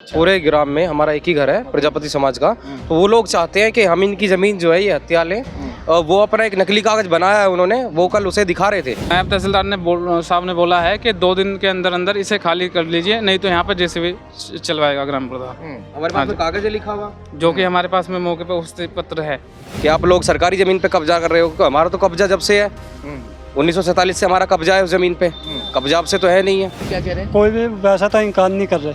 पूरे ग्राम में हमारा एक ही घर है प्रजापति समाज का। तो वो लोग चाहते हैं कि हम इनकी ज़मीन जो है ये हत्या लें। और वो अपना एक नकली कागज बनाया है उन्होंने, वो कल उसे दिखा रहे थे। नायब तहसीलदार ने साहब ने बोला है कि 2 दिन के अंदर अंदर इसे खाली कर लीजिए, नहीं तो यहाँ पे जेसीबी चलवाएगा ग्राम प्रधान। हमारे पास में कागज है लिखा हुआ, जो कि हमारे पास में मौके पे उस पत्र है कि आप लोग सरकारी ज़मीन पे कब्जा कर रहे हो। हमारा तो कब्जा जब से है, 1947 से हमारा कब्जा है उस ज़मीन पे। कब्जा अब से तो है नहीं है। क्या कह रहे हैं? कोई भी वैसा तो इनकार नहीं कर रहे,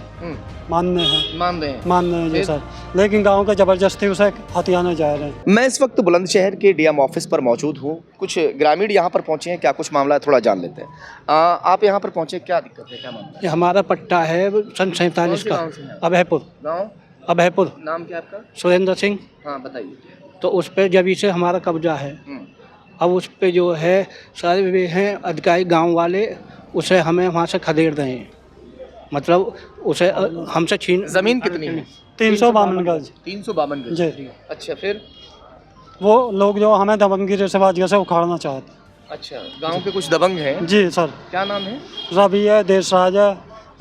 मान रहे हैं जी सर, लेकिन गांव के जबरदस्ती उसे हथियाने जा रहे हैं। मैं इस वक्त बुलंदशहर के डीएम ऑफिस पर मौजूद हूँ। कुछ ग्रामीण यहाँ पर पहुँचे हैं, क्या कुछ मामला है थोड़ा जान लेते हैं। आप यहाँ पर पहुँचे, क्या दिक्कत है, क्या मामला है? ये हमारा पट्टा है सन 47 का, अभयपुर। गाँव अभयपुर। नाम क्या आपका? सुरेंद्र सिंह। हाँ बताइए। तो उस पर जब इसे हमारा कब्जा है, अब उस पे जो है सारे वे हैं अधिकारी गांव वाले, उसे हमें वहाँ से खदेड़ रहे हैं। मतलब उसे हमसे छीन। जमीन कितनी है? 352 गज। 352 गज जी। अच्छा, फिर वो लोग जो हमें दबंगी रेशेबाजी से उखाड़ना चाहते हैं। अच्छा, गांव के कुछ दबंग हैं? जी सर। क्या नाम है? रवि है, देशराज है,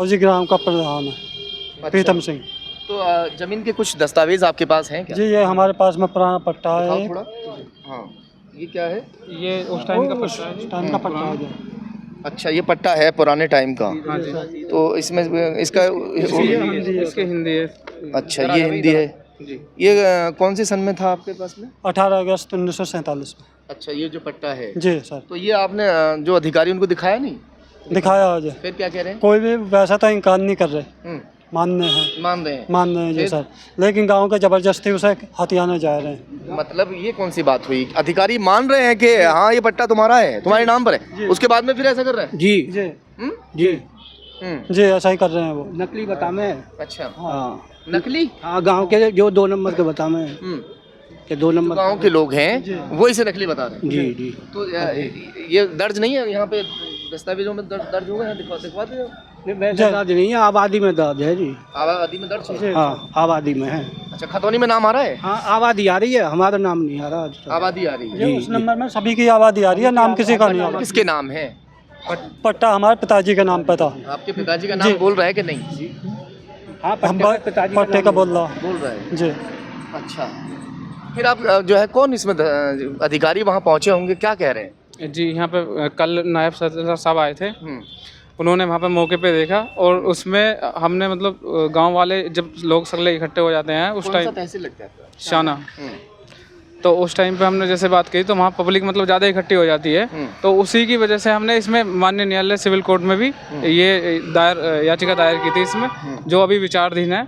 और जी ग्राम का प्रधान है प्रीतम सिंह। तो जमीन के कुछ दस्तावेज आपके पास हैं क्या? जी ये हमारे पास में पुराना पट्टा दिखाओ है। थोड़ा। हाँ, ये क्या है? ये उस टाइम का पत्र है। उस टाइम का पट्टा है। अच्छा, ये पट्टा है पुराने टाइम का। तो इसमें इसका इसके हिंदी है। अच्छा, ये हिंदी है जी। ये कौन से सन में था आपके पास में? 18 अगस्त 1947 में। अच्छा, ये जो पट्टा है जी सर। तो ये आपने जो अधिकारी उनको दिखाया नहीं? दिखाया आज। फिर क्या कह रहे हैं? कोई भी वैसा तो इनकार नहीं कर रहे, मान रहे हैं जी सर, लेकिन गांव के जबरदस्ती उसे हथियाने जा रहे हैं। मतलब ये कौन सी बात हुई? अधिकारी मान रहे हैं कि हाँ ये पट्टा तुम्हारा है, तुम्हारे नाम पर है, उसके बाद में फिर ऐसा कर रहे हैं? जी जी जी जी, ऐसा ही कर रहे हैं वो। नकली बता में। अच्छा, हाँ नकली। हाँ, गांव के जो 2 नंबर के बता में के 2 नंबर गांव के लोग हैं वो इसे नकली बता रहे हैं। जी जी। तो ये दर्ज नहीं है यहाँ पे दस्तावेजों में? दर्ज होगा है, दिखवा दो। दर्ज नहीं है, आबादी में दर्ज है जी। आबादी में दर्ज है? हाँ, आबादी में है। अच्छा, खतौनी में नाम आ रहा है? हाँ, आबादी आ रही है, हमारा नाम नहीं आ रहा। आबादी आ रही है उस नंबर में सभी की आबादी आ रही है, नाम किसी का नहीं आ रहा। किसके नाम है? पट्टा हमारे पिताजी के नाम पे था। आपके पिताजी का नाम बोल रहा है कि नहीं? हाँ, पट्टे का बोल रहा है जी। अच्छा, फिर आप जो है कौन इसमें अधिकारी वहाँ पहुँचे होंगे, क्या कह रहे हैं? जी, यहाँ पे कल नायब तहसीलदार साहब आए थे। उन्होंने वहाँ पे मौके पे देखा और उसमें हमने मतलब गांव वाले जब लोग सगले इकट्ठे हो जाते हैं उस टाइम, तहसील लगता है शाना, तो उस टाइम पे हमने जैसे बात की तो वहाँ पब्लिक मतलब ज़्यादा इकट्ठी हो जाती है। तो उसी की वजह से हमने इसमें माननीय न्यायालय सिविल कोर्ट में भी ये याचिका दायर की थी इसमें, जो अभी विचाराधीन है,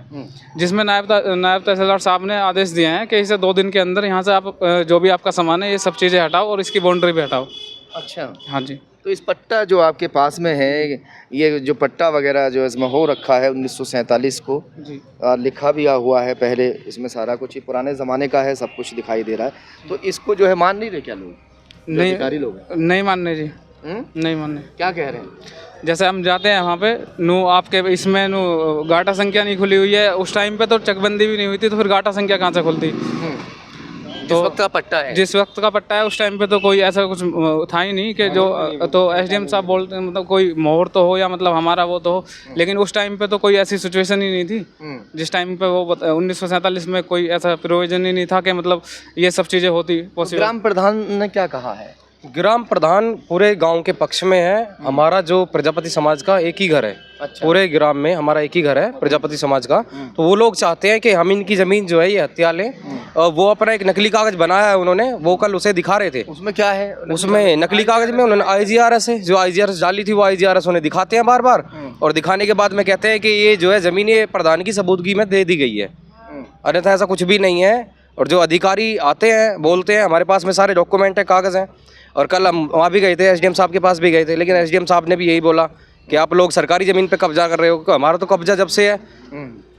जिसमें नायब तहसीलदार साहब ने आदेश दिए हैं कि इसे 2 दिन के अंदर यहाँ से आप जो भी आपका सामान है ये सब चीज़ें हटाओ और इसकी बाउंड्री भी हटाओ। अच्छा, हाँ जी। तो इस पट्टा जो आपके पास में है, ये जो पट्टा वगैरह जो इसमें हो रखा है 1947 को जी, लिखा भी हुआ है पहले, इसमें सारा कुछ ही पुराने ज़माने का है, सब कुछ दिखाई दे रहा है। तो इसको जो है मान नहीं रहे क्या लोग? नहीं, अधिकारी लोग नहीं मानने जी। नहीं मानने। क्या कह रहे हैं? जैसे हम जाते हैं वहाँ पे आपके इसमें गाटा संख्या नहीं खुली हुई है, उस टाइम पे तो चकबंदी भी नहीं हुई थी, तो फिर गाटा संख्या कहाँ से खुलती? जिस वक्त का पट्टा है, जिस वक्त का पट्टा है उस टाइम पे तो कोई ऐसा कुछ था ही नहीं कि जो, तो एसडीएम साहब बोलते हैं मतलब कोई मोहर तो हो या मतलब हमारा वो तो हो, लेकिन उस टाइम पे तो कोई ऐसी सिचुएशन ही नहीं थी। जिस टाइम पे वो 1947 में कोई ऐसा प्रोविजन ही नहीं था कि मतलब ये सब चीज़ें होती पॉसिबल। ग्राम प्रधान ने क्या कहा है? ग्राम प्रधान पूरे गांव के पक्ष में है। हमारा जो प्रजापति समाज का एक ही घर है। अच्छा। पूरे ग्राम में हमारा एक ही घर है प्रजापति समाज का। तो वो लोग चाहते हैं कि हम इनकी ज़मीन जो है ये हत्या लें। और वो अपना एक नकली कागज बनाया है उन्होंने, वो कल उसे दिखा रहे थे। उसमें क्या है? उसमें नकली कागज में उन्होंने IGRS है, जो IGRS डाली थी वो IGRS उन्हें दिखाते हैं बार बार, और दिखाने के बाद में कहते हैं कि ये जो है ज़मीन ये प्रधान की सबूतगी में दे दी गई है। अन्यथा ऐसा कुछ भी नहीं है। और जो अधिकारी आते हैं बोलते हैं हमारे पास में सारे डॉक्यूमेंट हैं, कागज़ हैं। और कल हम वहाँ भी गए थे, SDM साहब के पास भी गए थे, लेकिन SDM साहब ने भी यही बोला कि आप लोग सरकारी ज़मीन पे कब्जा कर रहे हो। हमारा तो कब्जा जब से है,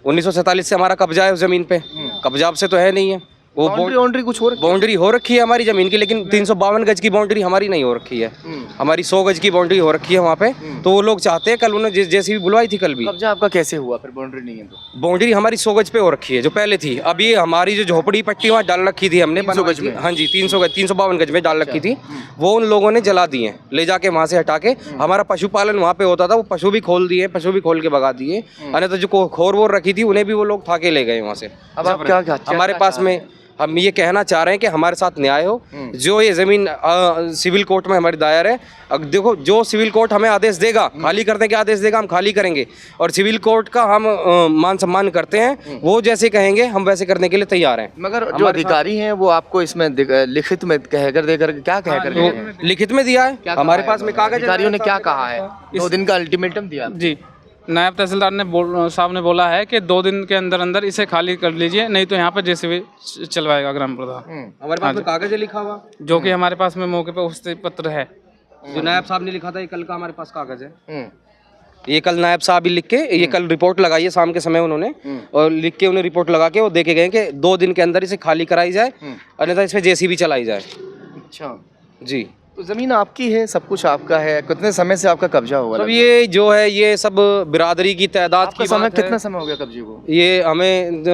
1947 से हमारा कब्जा है उस ज़मीन पे, कब्जा अब से तो है नहीं है। वो बाउंड्री कुछ हो रखी बाउंड्री हो रखी है हमारी जमीन की, लेकिन 352 गज की बाउंड्री हमारी नहीं हो रखी है। हमारी 100 गज की बाउंड्री हो रखी है वहाँ पे। तो वो लोग चाहते हैं, कल उन्होंने जैसी भी बुलवाई थी कल भी, कब्जा आपका कैसे हुआ फिर बाउंड्री नहीं है तो? बाउंड्री हमारी 100 गज पे हो रखी है जो पहले थी। अब ये हमारी जो झोपड़ी पट्टी वहाँ डाल रखी थी हमने 300 गज में? हाँ जी 352 गज में डाल रखी थी, वो उन लोगों ने जला दी है ले जाके वहाँ से हटा के। हमारा पशुपालन वहाँ पे होता था, वो पशु भी खोल दिए, पशु भी खोल के भगा दिए। अन्यथा जो खोर वोर रखी थी उन्हें भी वो लोग उठा के ले गए वहाँ से। अब आप क्या हमारे पास में हम ये कहना चाह रहे हैं कि हमारे साथ न्याय हो। जो ये जमीन सिविल कोर्ट में हमारी दायर है, अब देखो जो सिविल कोर्ट हमें आदेश देगा, खाली करने के आदेश देगा, हम खाली करेंगे। और सिविल कोर्ट का हम मान सम्मान करते हैं, वो जैसे कहेंगे हम वैसे करने के लिए तैयार हैं। मगर जो अधिकारी हैं वो आपको इसमें लिखित में कहकर देकर क्या कह कर गए हैं? लिखित में दिया है हमारे पास में कागज। अधिकारियों ने क्या कहा है? 2 दिन का अल्टीमेटम दिया? जी, नायब तहसीलदार ने साहब ने बोला है कि 2 दिन के अंदर अंदर इसे खाली कर लीजिए, नहीं तो यहाँ पर जेसीबी चलवाएगा ग्राम प्रधान। हमारे पास में कागज है लिखा हुआ, जो कि हमारे पास में मौके पे उपस्थिति पत्र है। जो नायब साहब ने लिखा था, ये कल का हमारे पास कागज है। ये कल नायब साहब ही लिख के, ये कल रिपोर्ट लगाई है शाम के समय उन्होंने, और लिख के उन्हें रिपोर्ट लगा के वो देके गए कि 2 दिन के अंदर इसे खाली कराई जाए, अन्यथा इस पे जेसीबी चलाई जाए। अच्छा जी, तो जमीन आपकी है, सब कुछ आपका है। कितने समय से आपका कब्जा हुआ? मतलब ये जो है ये सब बिरादरी की तादाद की समय बात है। कितना समय हो गया कब्जे को? ये हमें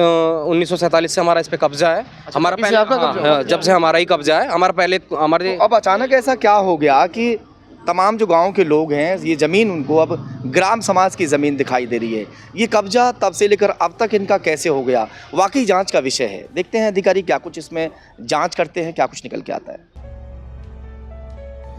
1947 से हमारा इस पे कब्जा है। हमारा तभी से पहले आपका कब्जा हाँ, जब से हमारा ही कब्जा है। हमारा पहले हमारे अब अचानक ऐसा क्या हो गया कि तमाम जो गांव के लोग हैं, ये ज़मीन उनको अब ग्राम समाज की ज़मीन दिखाई दे रही है। ये कब्जा तब से लेकर अब तक इनका कैसे हो गया, वाकई जांच का विषय है। देखते हैं अधिकारी क्या कुछ इसमें जांच करते हैं, क्या कुछ निकल के आता है।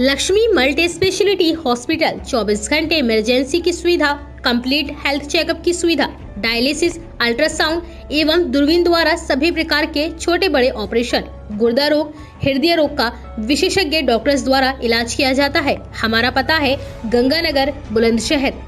लक्ष्मी मल्टी स्पेशलिटी हॉस्पिटल 24 घंटे इमरजेंसी की सुविधा, कंप्लीट हेल्थ चेकअप की सुविधा, डायलिसिस, अल्ट्रासाउंड एवं दूरबीन द्वारा सभी प्रकार के छोटे बड़े ऑपरेशन, गुर्दा रोग, हृदय रोग का विशेषज्ञ डॉक्टर्स द्वारा इलाज किया जाता है। हमारा पता है गंगानगर, बुलंदशहर।